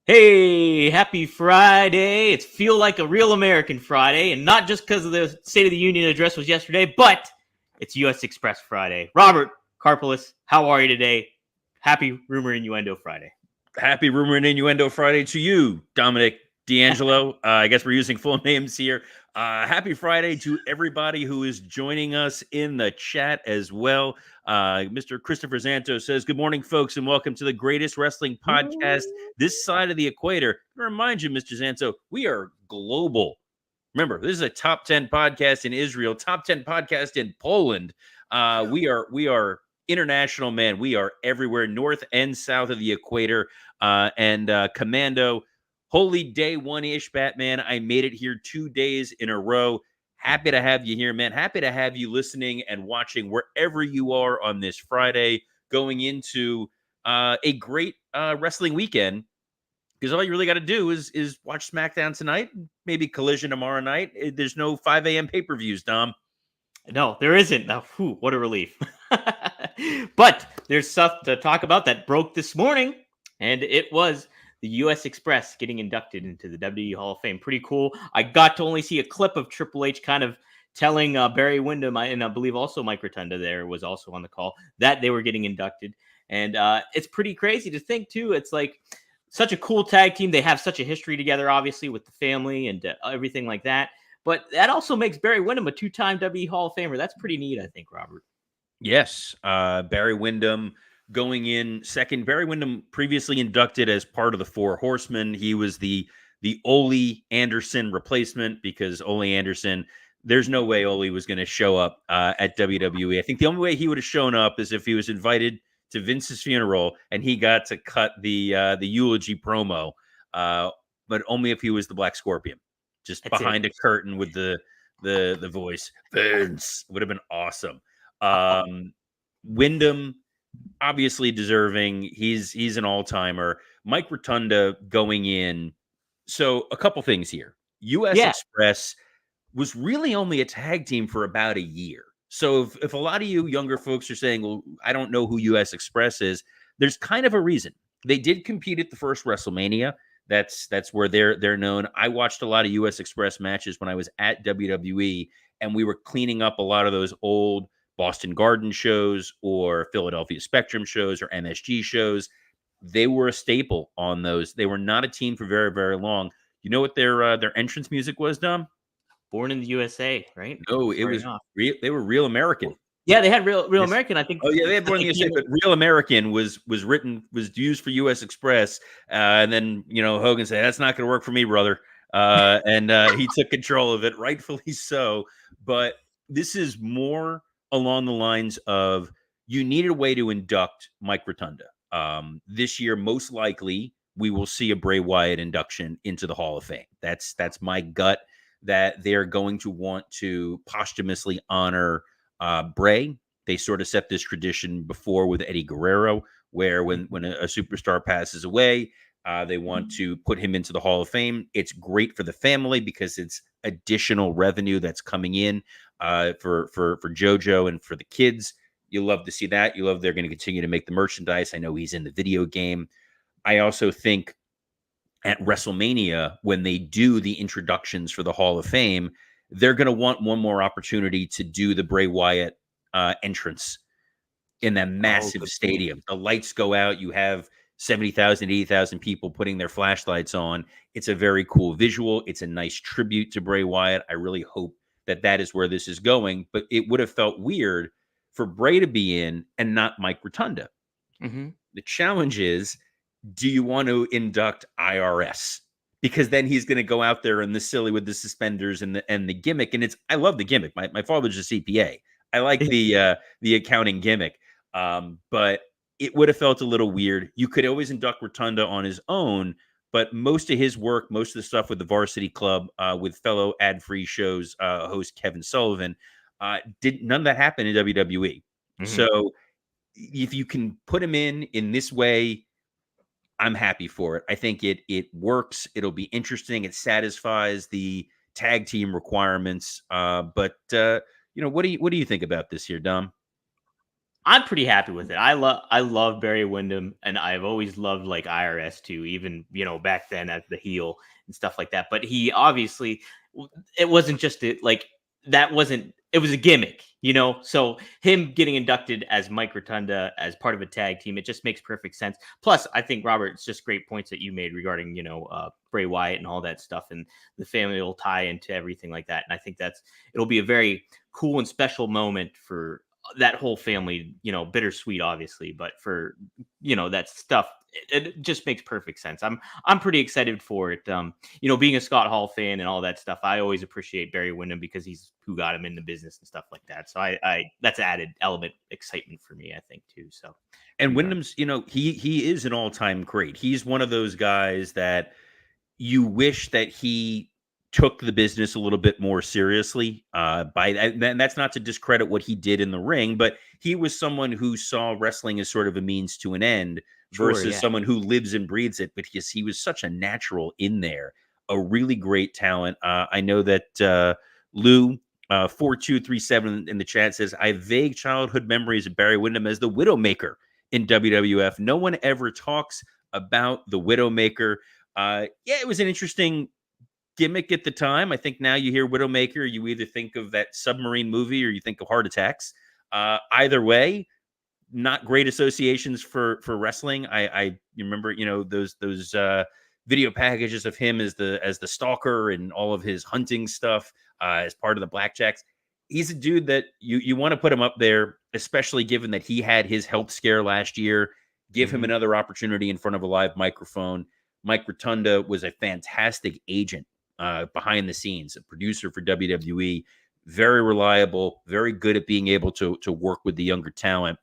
Hey, happy Friday. It's feel like a real American Friday, and not just because of the State of the Union address was yesterday, but it's U.S. Express Friday. Robert Karpeles, how are you today? Happy Rumor Innuendo Friday. Happy Rumor and Innuendo Friday to you, Dominic DeAngelo. I guess we're using full names here. Happy Friday to everybody who is joining us in the chat as well. Mr. Christopher Zanto says, "Good morning, folks, and welcome to the greatest wrestling podcast this side of the equator." I remind you, Mr. Zanto, we are global. Remember, this is a top 10 podcast in Israel, top 10 podcast in Poland. We are international, man. We are everywhere, north and south of the equator. And Commando, holy day one-ish, Batman. I made it here 2 days in a row. Happy to have you here, man. Happy to have you listening and watching wherever you are on this Friday, going into a great wrestling weekend. Because all you really got to do is watch SmackDown tonight, maybe Collision tomorrow night. There's no 5 a.m. pay-per-views, Dom. No, there isn't. Oh, whew, what a relief. But there's stuff to talk about that broke this morning, and it was the U.S. Express getting inducted into the WWE Hall of Fame. Pretty cool. I got to only see a clip of Triple H kind of telling Barry Windham, and I believe also Mike Rotunda there was also on the call, that they were getting inducted. And it's pretty crazy to think, too. It's like such a cool tag team. They have such a history together, obviously, with the family and everything like that. But that also makes Barry Windham a two-time WWE Hall of Famer. That's pretty neat, I think, Robert. Yes, Barry Windham going in second. Barry Windham previously inducted as part of the Four Horsemen. He was the Ole Anderson replacement because Ole Anderson, there's no way Ole was going to show up at WWE. I think the only way he would have shown up is if he was invited to Vince's funeral and he got to cut the eulogy promo, but only if he was the Black Scorpion, just That's behind it. a curtain with the voice. Vince would have been awesome. Wyndham, obviously deserving. He's an all-timer. Mike Rotunda going in. So a couple things here. U.S. Yeah. Express was really only a tag team for about a year. So if a lot of you younger folks are saying, well, I don't know who U.S. Express is, there's kind of a reason. They did compete at the first WrestleMania. That's where they're known. I watched a lot of U.S. Express matches when I was at WWE, and we were cleaning up a lot of those old Boston Garden shows or Philadelphia Spectrum shows or MSG shows. They were a staple on those. They were not a team for very, very long. You know what their entrance music was, Dom? Born in the USA, right? No, it Starting was off. real. They were Real American. Yeah, they had Real Yes. American. I think Oh yeah, they had Born in the USA, but Real American was used for U.S. Express, and then Hogan said that's not going to work for me, brother, and he took control of it, rightfully so. But this is more along the lines of you needed a way to induct Mike Rotunda. This year, most likely, we will see a Bray Wyatt induction into the Hall of Fame. That's my gut that they're going to want to posthumously honor Bray. They sort of set this tradition before with Eddie Guerrero, where when a superstar passes away, they want to put him into the Hall of Fame. It's great for the family because it's additional revenue that's coming in for JoJo and for the kids. You love to see that. You love they're going to continue to make the merchandise. I know he's in the video game. I also think at WrestleMania, when they do the introductions for the Hall of Fame, they're going to want one more opportunity to do the Bray Wyatt entrance in that massive stadium. The lights go out. You have 70,000, 80,000 people putting their flashlights on. It's a very cool visual. It's a nice tribute to Bray Wyatt. I really hope that is where this is going. But it would have felt weird for Bray to be in and not Mike Rotunda. Mm-hmm. The challenge is, do you want to induct IRS? Because then he's going to go out there and the silly with the suspenders and the gimmick. And I love the gimmick. My father's a CPA. I like the accounting gimmick. But it would have felt a little weird. You could always induct Rotunda on his own, but most of his work, most of the stuff with the Varsity Club, with fellow ad-free shows host Kevin Sullivan, none of that happen in WWE. Mm-hmm. So if you can put him in this way, I'm happy for it. I think it works. It'll be interesting. It satisfies the tag team requirements. But what do you think about this here, Dom? I'm pretty happy with it. I love Barry Windham, and I've always loved like IRS too, even back then as the heel and stuff like that. But he obviously, it wasn't just like that wasn't it was a gimmick, So him getting inducted as Mike Rotunda as part of a tag team, it just makes perfect sense. Plus, I think Robert, it's just great points that you made regarding Bray Wyatt and all that stuff, and the family will tie into everything like that. And I think it'll be a very cool and special moment for that whole family, bittersweet, obviously, but for that stuff, it just makes perfect sense. I'm pretty excited for it. Being a Scott Hall fan and all that stuff, I always appreciate Barry Windham because he's who got him in the business and stuff like that. So I that's added element excitement for me, I think, too. So And Wyndham's, he is an all-time great. He's one of those guys that you wish that he took the business a little bit more seriously. And that's not to discredit what he did in the ring, but he was someone who saw wrestling as sort of a means to an end versus someone who lives and breathes it. But he was such a natural in there, a really great talent. I know that Lou 4237 in the chat says, I have vague childhood memories of Barry Windham as the Widowmaker in WWF. No one ever talks about the Widowmaker. It was an interesting gimmick at the time. I think now you hear Widowmaker, you either think of that submarine movie or you think of Heart Attacks. Either way, not great associations for wrestling. I remember, those video packages of him as the stalker and all of his hunting stuff as part of the Blackjacks. He's a dude that you want to put him up there, especially given that he had his health scare last year. Give him another opportunity in front of a live microphone. Mike Rotunda was a fantastic agent behind the scenes, a producer for WWE, very reliable, very good at being able to work with the younger talent.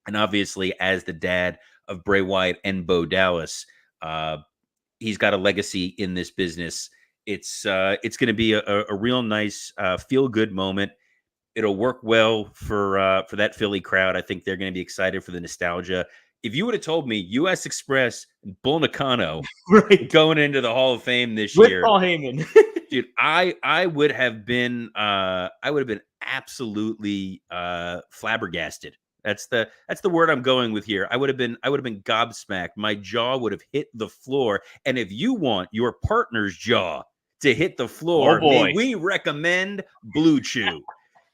And obviously, as the dad of Bray Wyatt and Bo Dallas, he's got a legacy in this business. It's going to be a real nice feel-good moment. It'll work well for that Philly crowd. I think they're going to be excited for the nostalgia. If you would have told me U.S. Express and Bull Nakano going into the Hall of Fame this with year, Paul Heyman, dude, I would have been absolutely flabbergasted. That's the word I'm going with here. I would have been gobsmacked. My jaw would have hit the floor. And if you want your partner's jaw to hit the floor, may we recommend Blue Chew.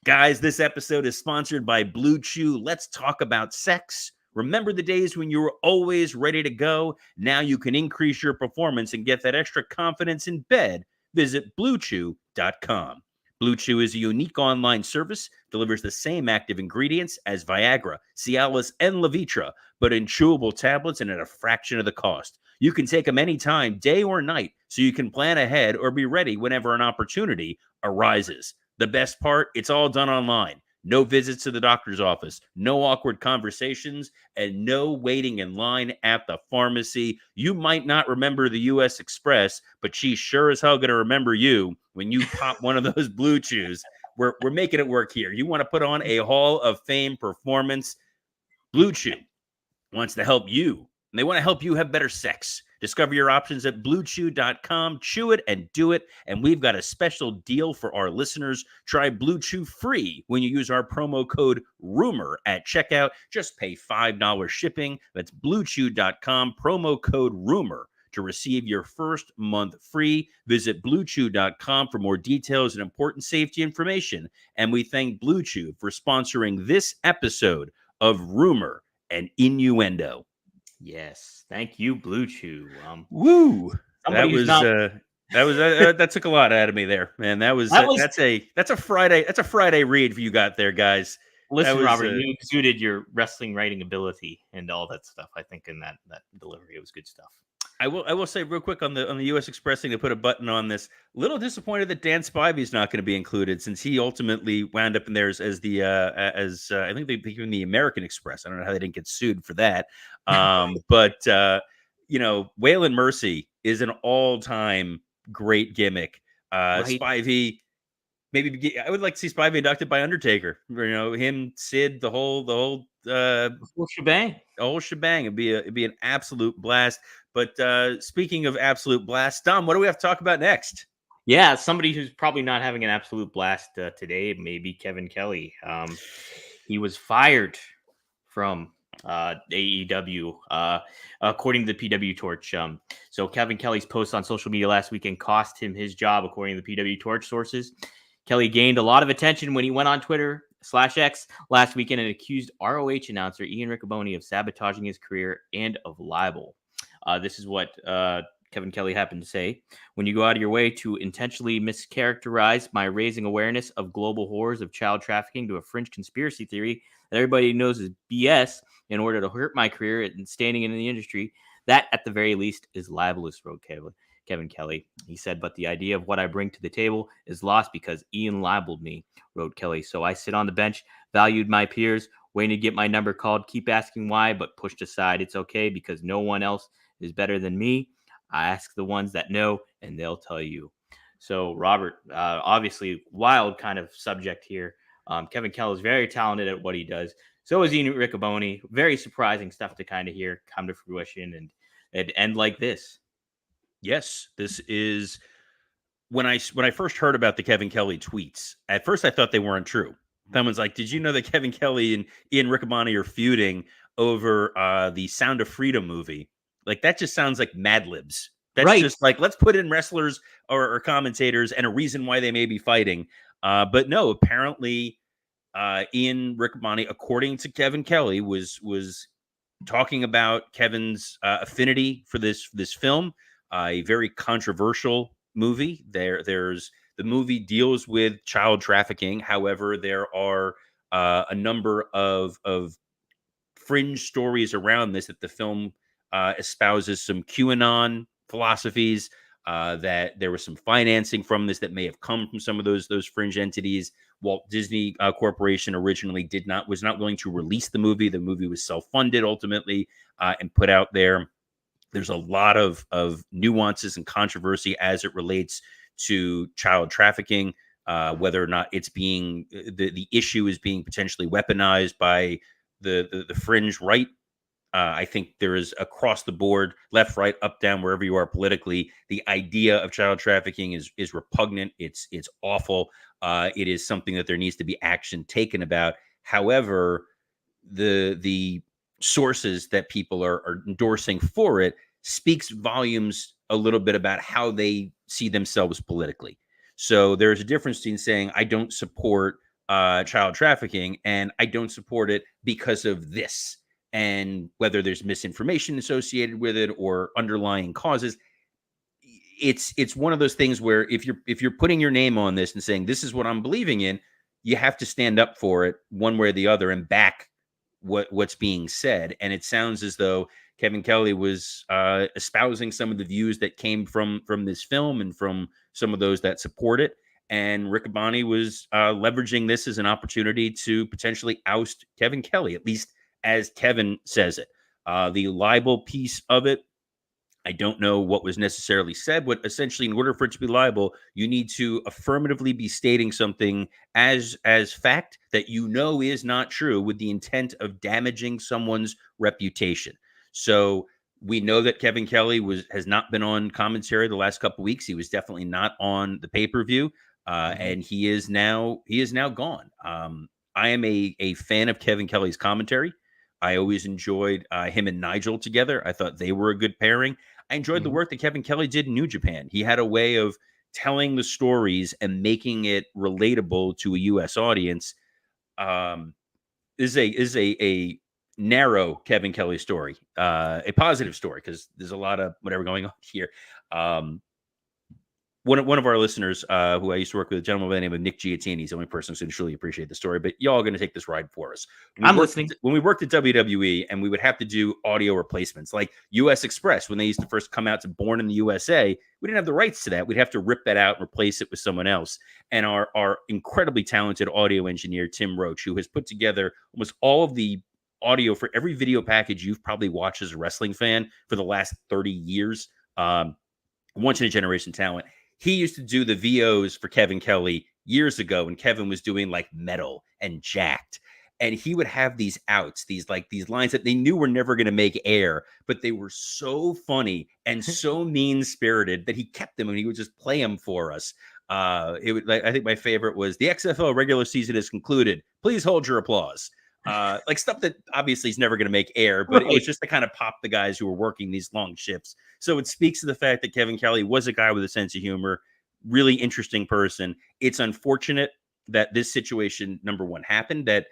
Guys, this episode is sponsored by Blue Chew. Let's talk about sex. Remember the days when you were always ready to go? Now you can increase your performance and get that extra confidence in bed. Visit BlueChew.com. Blue Chew is a unique online service, delivers the same active ingredients as Viagra, Cialis, and Levitra, but in chewable tablets and at a fraction of the cost. You can take them anytime, day or night, so you can plan ahead or be ready whenever an opportunity arises. The best part, it's all done online. No visits to the doctor's office, no awkward conversations, and no waiting in line at the pharmacy. You might not remember the U.S. Express, but she's sure as hell going to remember you when you pop one of those Blue Chews. We're making it work here. You want to put on a Hall of Fame performance? Blue Chew wants to help you, and they want to help you have better sex. Discover your options at BlueChew.com. Chew it and do it. And we've got a special deal for our listeners. Try Blue Chew free when you use our promo code RUMOR at checkout. Just pay $5 shipping. That's BlueChew.com, promo code RUMOR to receive your first month free. Visit BlueChew.com for more details and important safety information. And we thank Blue Chew for sponsoring this episode of Rumor and Innuendo. Yes, thank you, Blue Chew. Woo! That took a lot out of me there, man. That's a Friday read you got there, guys. Listen, Robert, you exuded your wrestling writing ability and all that stuff. I think in that delivery, it was good stuff. I will say real quick on the U.S. Express thing to put a button on this. Little disappointed that Dan Spivey's not going to be included since he ultimately wound up in there as the I think they became the American Express. I don't know how they didn't get sued for that. But Waylon Mercy is an all-time great gimmick. Right. Spivey, maybe I would like to see Spivey inducted by Undertaker. Him, Sid, the whole shebang. The whole shebang. It'd be an absolute blast. But speaking of absolute blast, Dom, what do we have to talk about next? Yeah, somebody who's probably not having an absolute blast today, maybe Kevin Kelly. He was fired from AEW, according to the PW Torch. So Kevin Kelly's post on social media last weekend cost him his job, according to the PW Torch sources. Kelly gained a lot of attention when he went on Twitter/X last weekend and accused ROH announcer Ian Riccoboni of sabotaging his career and of libel. This is what Kevin Kelly happened to say. When you go out of your way to intentionally mischaracterize my raising awareness of global horrors of child trafficking to a fringe conspiracy theory that everybody knows is BS in order to hurt my career and standing in the industry, that at the very least is libelous, wrote Kevin Kelly. He said, but the idea of what I bring to the table is lost because Ian libeled me, wrote Kelly. So I sit on the bench, valued my peers, waiting to get my number called, keep asking why, but pushed aside. It's okay because no one else is better than me. I ask the ones that know, and they'll tell you. So, Robert, obviously, wild kind of subject here. Kevin Kelly is very talented at what he does. So is Ian Riccoboni. Very surprising stuff to kind of hear come to fruition and end like this. Yes, this is when I first heard about the Kevin Kelly tweets. At first, I thought they weren't true. Someone's like, "Did you know that Kevin Kelly and Ian Riccoboni are feuding over the Sound of Freedom movie?" Like, that just sounds like Mad Libs. That's right. Just like, let's put in wrestlers or commentators and a reason why they may be fighting. But no, apparently Ian Riccoboni, according to Kevin Kelly, was talking about Kevin's affinity for this film, a very controversial movie. There's the movie deals with child trafficking. However, there are a number of fringe stories around this that the film espouses some QAnon philosophies, that there was some financing from this that may have come from some of those fringe entities. Walt Disney Corporation originally was not willing to release the movie. The movie was self-funded ultimately and put out there. There's a lot of nuances and controversy as it relates to child trafficking, whether or not it's being the issue is being potentially weaponized by the fringe right. I think there is across the board, left, right, up, down, wherever you are politically, the idea of child trafficking is repugnant. It's awful. It is something that there needs to be action taken about. However, the sources that people are endorsing for it speaks volumes a little bit about how they see themselves politically. So there's a difference between saying I don't support child trafficking and I don't support it because of this. And whether there's misinformation associated with it or underlying causes, it's one of those things where if you're putting your name on this and saying this is what I'm believing in, you have to stand up for it one way or the other and back what's being said. And it sounds as though Kevin Kelly was espousing some of the views that came from this film and from some of those that support it. And Riccoboni was leveraging this as an opportunity to potentially oust Kevin Kelly, at least as Kevin says it. The libel piece of it, I don't know what was necessarily said, but essentially in order for it to be libel, you need to affirmatively be stating something as fact that you know is not true with the intent of damaging someone's reputation. So we know that Kevin Kelly has not been on commentary the last couple of weeks. He was definitely not on the pay-per-view, and he is now gone. I am a fan of Kevin Kelly's commentary. I always enjoyed him and Nigel together. I thought they were a good pairing. I enjoyed the work that Kevin Kelly did in New Japan. He had a way of telling the stories and making it relatable to a U.S. audience. Is a narrow Kevin Kelly story, a positive story, because there's a lot of whatever going on here. One of our listeners, who I used to work with, a gentleman by the name of Nick Giattini, he's the only person who truly appreciate the story, but y'all are going to take this ride for us. I'm listening. When we worked at WWE and we would have to do audio replacements, like US Express, when they used to first come out to Born in the USA, we didn't have the rights to that. We'd have to rip that out and replace it with someone else. And our incredibly talented audio engineer, Tim Roach, who has put together almost all of the audio for every video package you've probably watched as a wrestling fan for the last 30 years, once in a generation talent. He used to do the VOs for Kevin Kelly years ago when Kevin was doing like Metal and Jacked. And he would have these outs, these lines that they knew were never going to make air, but they were so funny and so mean-spirited that he kept them and he would just play them for us. I think my favorite was, the XFL regular season is concluded. Please hold your applause. like stuff that obviously is never going to make air, but it was just to kind of pop the guys who were working these long shifts. So it speaks to the fact that Kevin Kelly was a guy with a sense of humor, really interesting person. It's unfortunate that this situation, number one, happened, that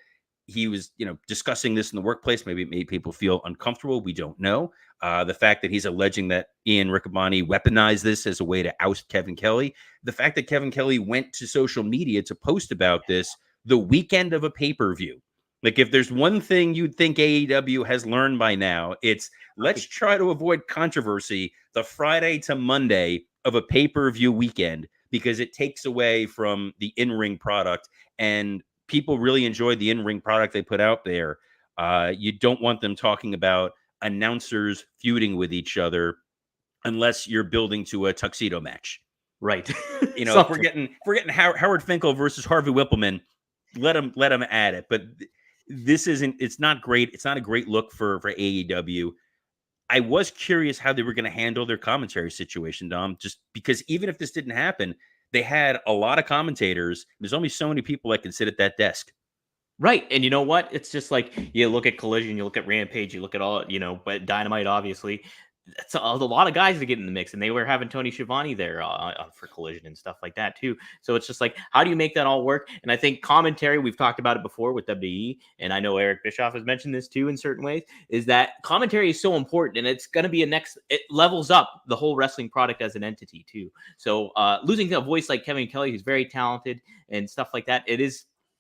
he was, discussing this in the workplace. Maybe it made people feel uncomfortable. We don't know. The fact that he's alleging that Ian Riccaboni weaponized this as a way to oust Kevin Kelly. The fact that Kevin Kelly went to social media to post about this the weekend of a pay-per-view. Like, if there's one thing you'd think AEW has learned by now, it's let's try to avoid controversy the Friday to Monday of a pay-per-view weekend, because it takes away from the in-ring product, and people really enjoyed the in-ring product they put out there. You don't want them talking about announcers feuding with each other unless you're building to a tuxedo match. Right. If we're getting Howard Finkel versus Harvey Whippleman, let them add it. But it's not great. It's not a great look for AEW. I was curious how they were going to handle their commentary situation, Dom, just because even if this didn't happen, they had a lot of commentators. There's only so many people that can sit at that desk. Right. And you know what? It's just like, you look at Collision, you look at Rampage, you look at all, but Dynamite, obviously. That's a lot of guys to get in the mix, and they were having Tony Schiavone there for Collision and stuff like that too. So it's just like, how do you make that all work? And I think commentary, we've talked about it before with WWE, and I know Eric Bischoff has mentioned this too in certain ways, is that commentary is so important, and it's going to be it levels up the whole wrestling product as an entity too. So losing a voice like Kevin Kelly, who's very talented and stuff like that,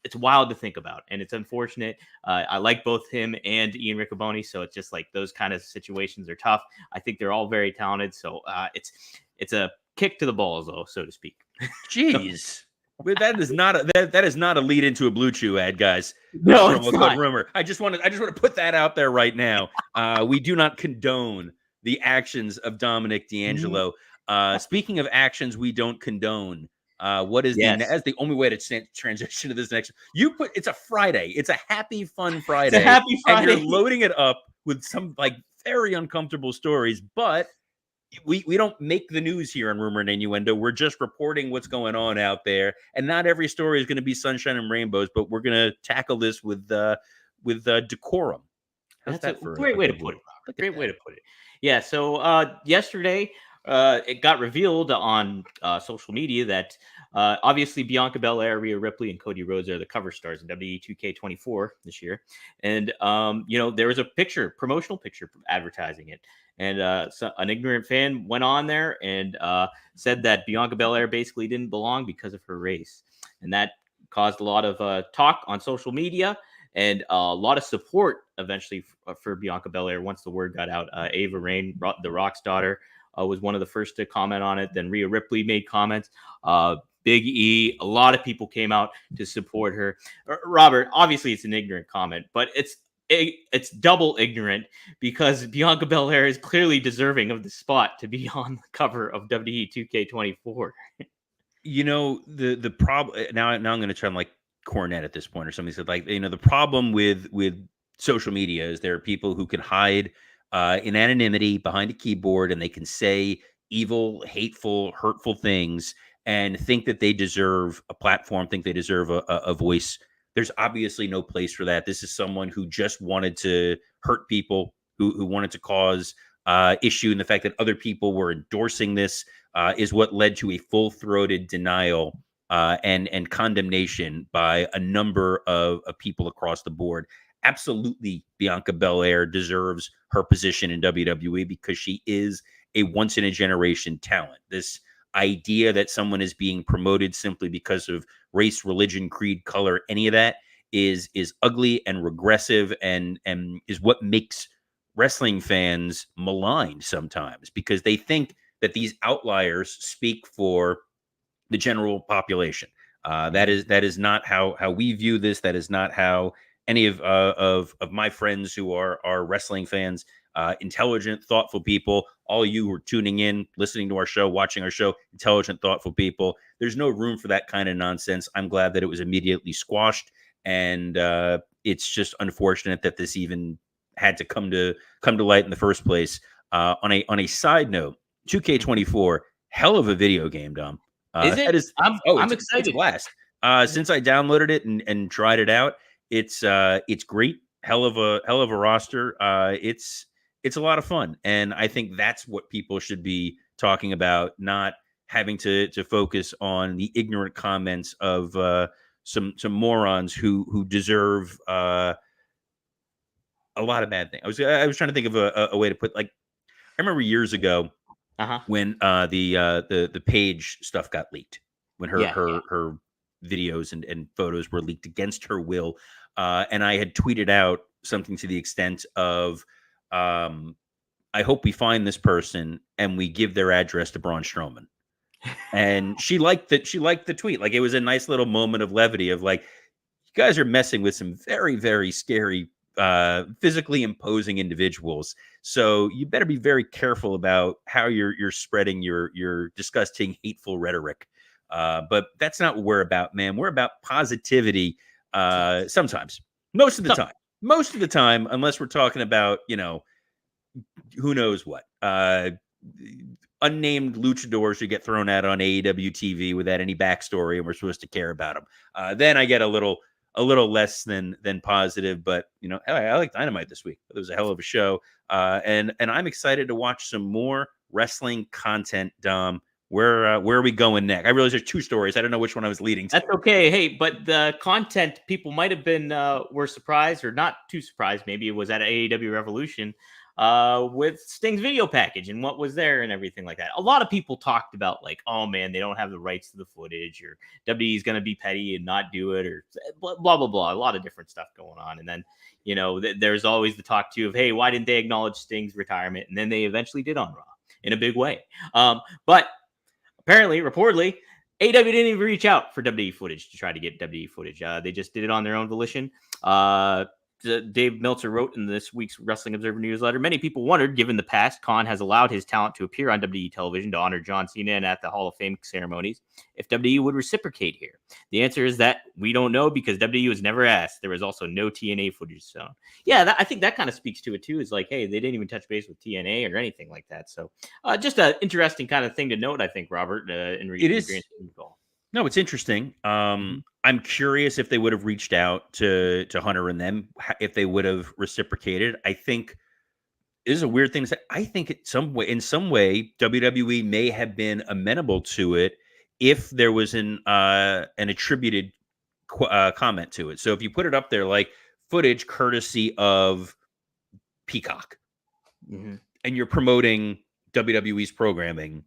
it's wild to think about, and it's unfortunate. I like both him and Ian Riccaboni, so it's just like those kind of situations are tough. I think they're all very talented, so it's a kick to the balls, though, so to speak. Jeez, that is not a lead into a Blue Chew ad, guys. No, it's not. Rumor. I just want to put that out there right now. We do not condone the actions of Dominic DeAngelo. Speaking of actions we don't condone. What is that's the only way to transition to this next. It's a Friday. It's a happy, fun Friday. It's a happy Friday. And you're loading it up with some like very uncomfortable stories, but we don't make the news here on Rumor and Innuendo. We're just reporting what's going on out there, and not every story is going to be sunshine and rainbows, but we're going to tackle this with decorum. That's a great way to put it. Great way to put it. Yeah. So yesterday, it got revealed on social media that obviously Bianca Belair, Rhea Ripley, and Cody Rhodes are the cover stars in WWE 2K24 this year. And, there was a promotional picture advertising it. And so an ignorant fan went on there and said that Bianca Belair basically didn't belong because of her race. And that caused a lot of talk on social media and a lot of support eventually for Bianca Belair once the word got out. Ava Raine, The Rock's daughter, was one of the first to comment on it. Then Rhea Ripley made comments. Big E, a lot of people came out to support her. Robert, obviously it's an ignorant comment, but it's double ignorant because Bianca Belair is clearly deserving of the spot to be on the cover of WWE 2K24. The problem now I'm going to try and like cornet at this point, or somebody said like, the problem with social media is there are people who can hide in anonymity behind a keyboard, and they can say evil, hateful, hurtful things and think that they deserve a platform, think they deserve a voice. There's obviously no place for that. This is someone who just wanted to hurt people, who wanted to cause issue. And the fact that other people were endorsing this is what led to a full-throated denial and condemnation by a number of people across the board. Absolutely, Bianca Belair deserves her position in WWE because she is a once-in-a-generation talent. This idea that someone is being promoted simply because of race, religion, creed, color, any of that is ugly and regressive and is what makes wrestling fans maligned sometimes, because they think that these outliers speak for the general population. That is not how we view this. That is not how any of my friends who are wrestling fans, intelligent, thoughtful people, all you who are tuning in, listening to our show, watching our show, intelligent, thoughtful people, there's no room for that kind of nonsense. I'm glad that it was immediately squashed, and it's just unfortunate that this even had to come to light in the first place. On a side note, 2K24, hell of a video game, Dom. Is it? I'm excited. It's a blast. Since I downloaded it and tried it out, It's great. Hell of a roster. It's a lot of fun, and I think that's what people should be talking about, not having to focus on the ignorant comments of some morons who deserve a lot of bad things. I was trying to think of a way to put, like, I remember years ago when the Paige stuff got leaked, when her videos and photos were leaked against her will, and I had tweeted out something to the extent of, I hope we find this person and we give their address to Braun Strowman. And she liked the tweet. Like, it was a nice little moment of levity of, like, you guys are messing with some very, very scary, physically imposing individuals. So you better be very careful about how you're spreading your disgusting, hateful rhetoric. But that's not what we're about, man. We're about positivity. Sometimes, most of the time, unless we're talking about, who knows what, unnamed luchadors who get thrown out on AEW TV without any backstory, and we're supposed to care about them. Then I get a little less than positive. But I like Dynamite this week. It was a hell of a show, and I'm excited to watch some more wrestling content. Dom, where are we going next? I realize there's two stories. I don't know which one I was leading to. That's okay. Hey, but the content, people might have been were surprised, or not too surprised. Maybe it was at AEW Revolution with Sting's video package and what was there and everything like that. A lot of people talked about, like, oh man, they don't have the rights to the footage, or WWE's going to be petty and not do it, or blah, blah, blah. A lot of different stuff going on. And then, there's always the talk too of, hey, why didn't they acknowledge Sting's retirement? And then they eventually did on Raw in a big way. But apparently, reportedly, AEW didn't even reach out for WWE footage to try to get WWE footage. They just did it on their own volition. Dave Meltzer wrote in this week's Wrestling Observer newsletter, many people wondered, given the past Khan has allowed his talent to appear on WWE television to honor John Cena and at the Hall of Fame ceremonies, if WWE would reciprocate here. The answer is that we don't know, because WWE was never asked. There was also no TNA footage shown. Yeah, I think that kind of speaks to it too. Is like, hey, they didn't even touch base with TNA or anything like that. So just an interesting kind of thing to note, I think, Robert, in it is. No, it's interesting. I'm curious if they would have reached out to Hunter and them, if they would have reciprocated. I think this is a weird thing to say. I think in some way, WWE may have been amenable to it if there was an attributed comment to it. So if you put it up there, like footage courtesy of Peacock, and you're promoting WWE's programming,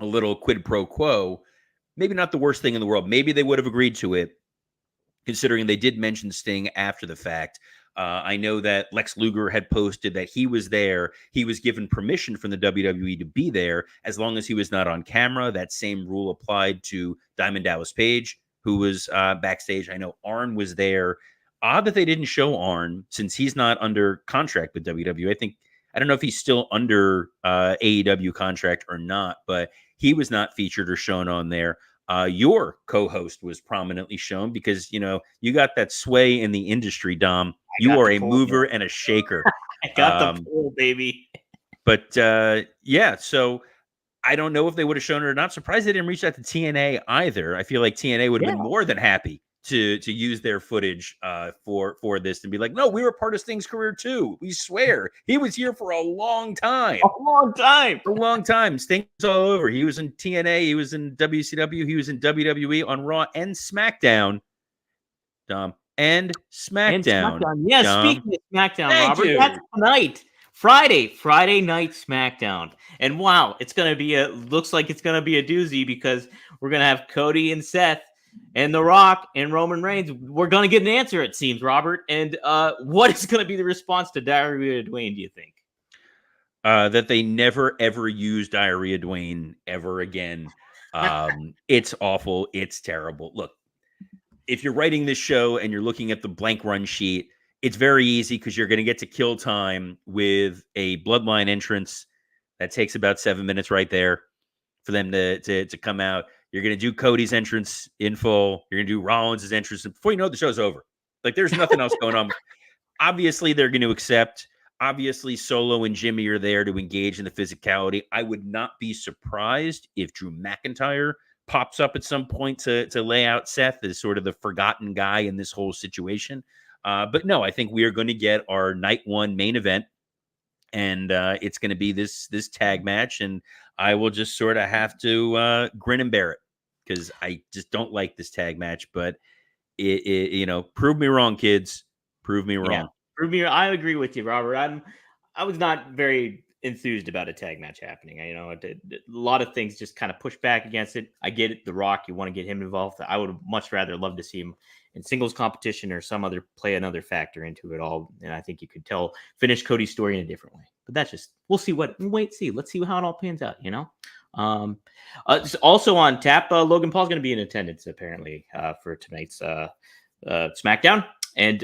a little quid pro quo. Maybe not the worst thing in the world. Maybe they would have agreed to it, considering they did mention Sting after the fact. I know that Lex Luger had posted that he was there. He was given permission from the WWE to be there as long as he was not on camera. That same rule applied to Diamond Dallas Page, who was backstage. I know Arn was there. Odd that they didn't show Arn, since he's not under contract with WWE. I don't know if he's still under AEW contract or not, but he was not featured or shown on there. Your co-host was prominently shown because, you got that sway in the industry, Dom. You are a mover and a shaker. I got the pull, baby. But yeah, so I don't know if they would have shown it or not. Surprised they didn't reach out to TNA either. I feel like TNA would have been more than happy to use their footage for this and be like, no, we were part of Sting's career too. We swear he was here for a long time. A long time. Sting was all over. He was in TNA. He was in WCW. He was in WWE on Raw and SmackDown. Dom. And SmackDown. Yeah, Dom. Speaking of SmackDown, Robert, that's tonight. Friday night SmackDown. And wow, looks like it's gonna be a doozy, because we're gonna have Cody and Seth and The Rock and Roman Reigns. We're going to get an answer, it seems, Robert. And what is going to be the response to Diarrhea Dwayne, do you think? That they never, ever use Diarrhea Dwayne ever again. It's awful. It's terrible. Look, if you're writing this show and you're looking at the blank run sheet, it's very easy, because you're going to get to kill time with a Bloodline entrance. That takes about 7 minutes right there for them to come out. You're going to do Cody's entrance in full. You're going to do Rollins' entrance. And before you know it, the show's over. Like, there's nothing else going on. Obviously, they're going to accept. Obviously, Solo and Jimmy are there to engage in the physicality. I would not be surprised if Drew McIntyre pops up at some point to lay out Seth as sort of the forgotten guy in this whole situation. But no, I think we are going to get our night one main event, and it's going to be this tag match, and I will just sort of have to grin and bear it because I just don't like this tag match. But prove me wrong, kids. Prove me wrong. I agree with you, Robert. I was not very enthused about a tag match happening. A lot of things just kind of push back against it. I get it. The Rock, you want to get him involved. I would much rather love to see him in singles competition or play another factor into it all. And I think you could finish Cody's story in a different way. But that's just, we'll see see. Let's see how it all pans out, Also on tap, Logan Paul's going to be in attendance apparently for tonight's SmackDown. And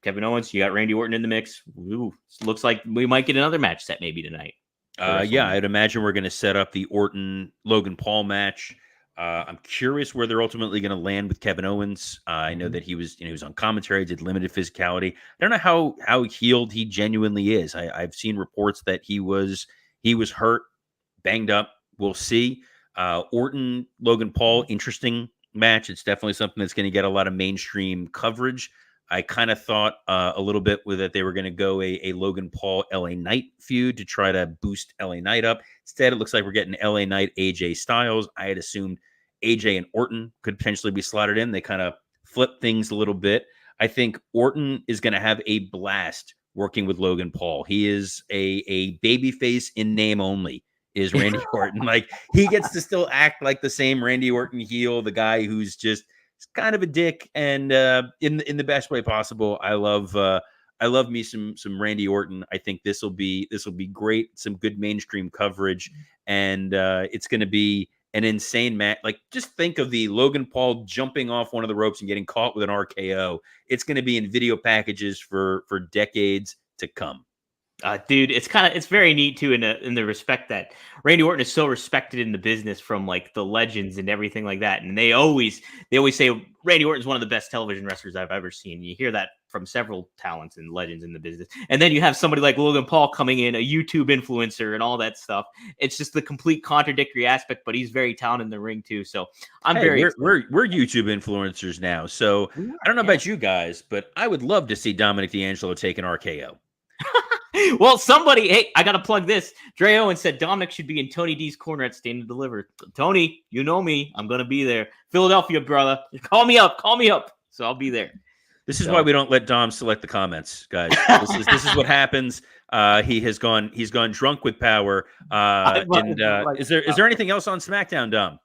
Kevin Owens, you got Randy Orton in the mix. Ooh, looks like we might get another match set maybe tonight. Yeah, I'd imagine we're going to set up the Orton Logan Paul match. I'm curious where they're ultimately going to land with Kevin Owens. I know that he was on commentary, did limited physicality. I don't know how healed he genuinely is. I've seen reports that he was hurt, banged up. We'll see. Orton Logan Paul, interesting match. It's definitely something that's going to get a lot of mainstream coverage. I kind of thought a little bit with that they were going to go a Logan Paul LA Knight feud to try to boost LA Knight up. Instead, it looks like we're getting LA Knight AJ Styles. I had assumed AJ and Orton could potentially be slotted in. They kind of flipped things a little bit. I think Orton is going to have a blast working with Logan Paul. He is a babyface in name only. Is Randy Orton. Like, he gets to still act like the same Randy Orton heel, the guy who's just kind of a dick, and in the best way possible. I love me some Randy Orton. I think this will be great. Some good mainstream coverage, and it's going to be an insane match. Like, just think of the Logan Paul jumping off one of the ropes and getting caught with an RKO. It's going to be in video packages for decades to come. Dude, it's very neat too in the respect that Randy Orton is so respected in the business from like the legends and everything like that. And they always say Randy Orton is one of the best television wrestlers I've ever seen. You hear that from several talents and legends in the business. And then you have somebody like Logan Paul coming in, a YouTube influencer and all that stuff. It's just the complete contradictory aspect, but he's very talented in the ring too. So we're YouTube influencers now. So I don't know about you guys, but I would love to see Dominic DeAngelo take an RKO. Well, hey, I got to plug this. Dre Owens said Dominic should be in Tony D's corner at Stand and Deliver. Tony, you know me. I'm going to be there. Philadelphia, brother. Call me up. So I'll be there. This is why we don't let Dom select the comments, guys. This is what happens. He's gone drunk with power. Is there anything else on SmackDown, Dom?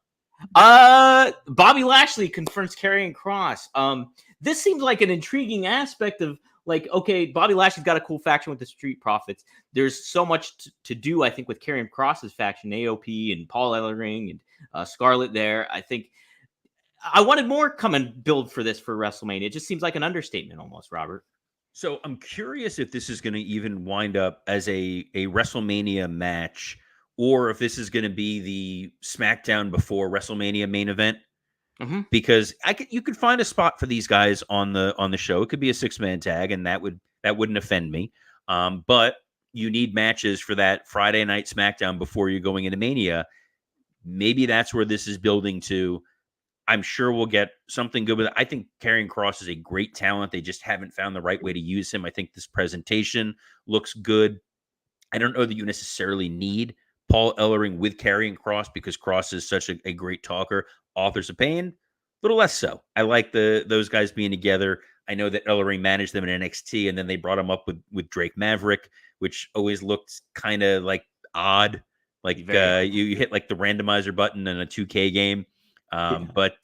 Bobby Lashley confirms Karrion Kross. This seems like an intriguing aspect of, like, okay, Bobby Lashley's got a cool faction with the Street Profits. There's so much to do, I think, with Karrion Kross's faction, AOP and Paul Ellering and Scarlett there. I think I wanted more come and build for WrestleMania. It just seems like an understatement almost, Robert. So I'm curious if this is going to even wind up as a WrestleMania match, or if this is going to be the SmackDown before WrestleMania main event. Mm-hmm. Because you could find a spot for these guys on the show. It could be a 6-man tag, and that wouldn't offend me. But you need matches for that Friday night SmackDown before you're going into Mania. Maybe that's where this is building to. I'm sure we'll get something good with it. I think Karrion Kross is a great talent. They just haven't found the right way to use him. I think this presentation looks good. I don't know that you necessarily need Paul Ellering with Karrion Kross because Kross is such a great talker. Authors of Pain, a little less so. I like those guys being together. I know that Ellering managed them in NXT, and then they brought him up with Drake Maverick, which always looked kind of like odd. Like you hit like the randomizer button in a 2K game. But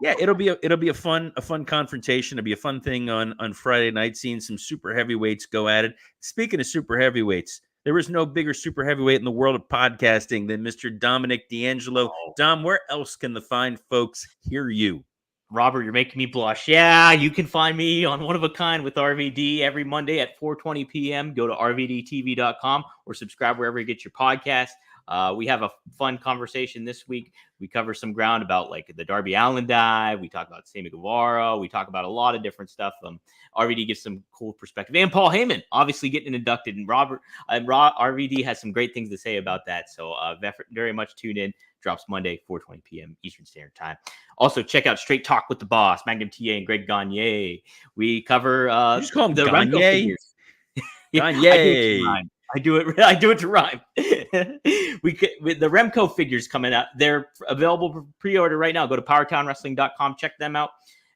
it'll be a fun confrontation. It'll be a fun thing on Friday night, seeing some super heavyweights go at it. Speaking of super heavyweights, there is no bigger super heavyweight in the world of podcasting than Mr. Dominic DeAngelo. Dom, where else can the fine folks hear you? Robert, you're making me blush. Yeah, you can find me on One of a Kind with RVD every Monday at 4:20 p.m. Go to rvdtv.com or subscribe wherever you get your podcast. We have a fun conversation this week. We cover some ground about like the Darby Allin dive. We talk about Sammy Guevara. We talk about a lot of different stuff. RVD gives some cool perspective, and Paul Heyman obviously getting inducted. And RVD has some great things to say about that. So very much tune in. drops Monday, 4:20 p.m. Eastern Standard Time. Also, check out Straight Talk with the Boss, Magnum TA and Greg Gagne. We cover You just call him the Remco Gagne? figures. Yeah, Gagne. I do it to rhyme. I do it to rhyme. With the Remco figures coming out, they're available for pre-order right now. Go to powertownwrestling.com, check them out,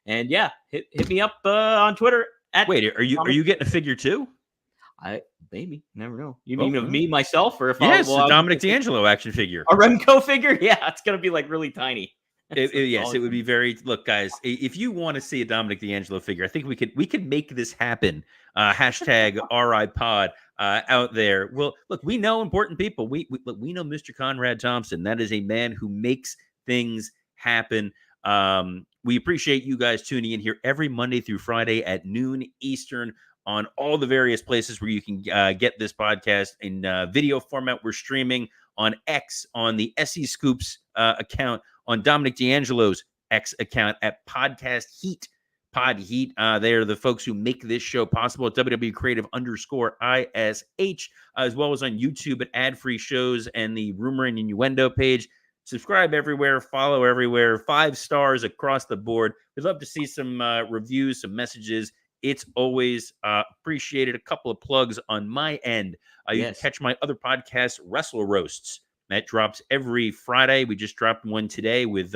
and yeah, hit me up on Twitter. Wait, are you getting a figure too? Maybe never know. You mean of me myself, or if yes, a Dominic DeAngelo action figure, a Remco figure? Yeah, it's gonna be like really tiny. Yes, awesome. It would be very. Look, guys, if you want to see a Dominic DeAngelo figure, I think we could make this happen. Hashtag RIPod out there. Well, look, we know important people. We know Mr. Conrad Thompson. That is a man who makes things happen. We appreciate you guys tuning in here every Monday through Friday at noon Eastern on all the various places where you can get this podcast in video format. We're streaming on X, on the SE Scoops account, on Dominic DeAngelo's X account at Podcast Heat. Pod Heat. They are the folks who make this show possible at WWE Creative _ISH, as well as on YouTube at Ad Free Shows and the Rumor and Innuendo page. Subscribe everywhere, follow everywhere, 5 stars across the board. We'd love to see some reviews, some messages. It's always appreciated. A couple of plugs on my end. You can catch my other podcast, Wrestle Roasts. That drops every Friday. We just dropped one today with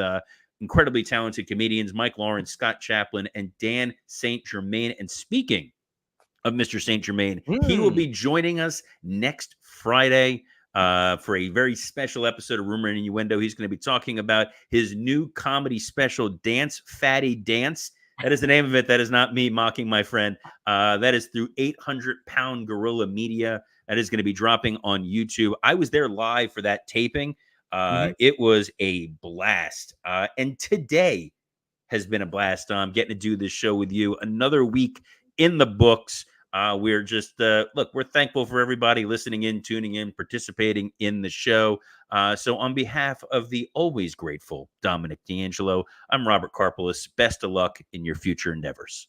incredibly talented comedians Mike Lawrence, Scott Chaplin, and Dan St. Germain. And speaking of Mr. St. Germain, he will be joining us next Friday for a very special episode of Rumor and Innuendo. He's going to be talking about his new comedy special, Dance Fatty Dance. That is the name of it. That is not me mocking my friend. That is through 800-Pound Gorilla Media. That is going to be dropping on YouTube. I was there live for that taping. It was a blast. And today has been a blast. Getting to do this show with you. Another week in the books. We're just, look, we're thankful for everybody listening in, tuning in, participating in the show. So on behalf of the always grateful Dominic DeAngelo, I'm Robert Karpeles. Best of luck in your future endeavors.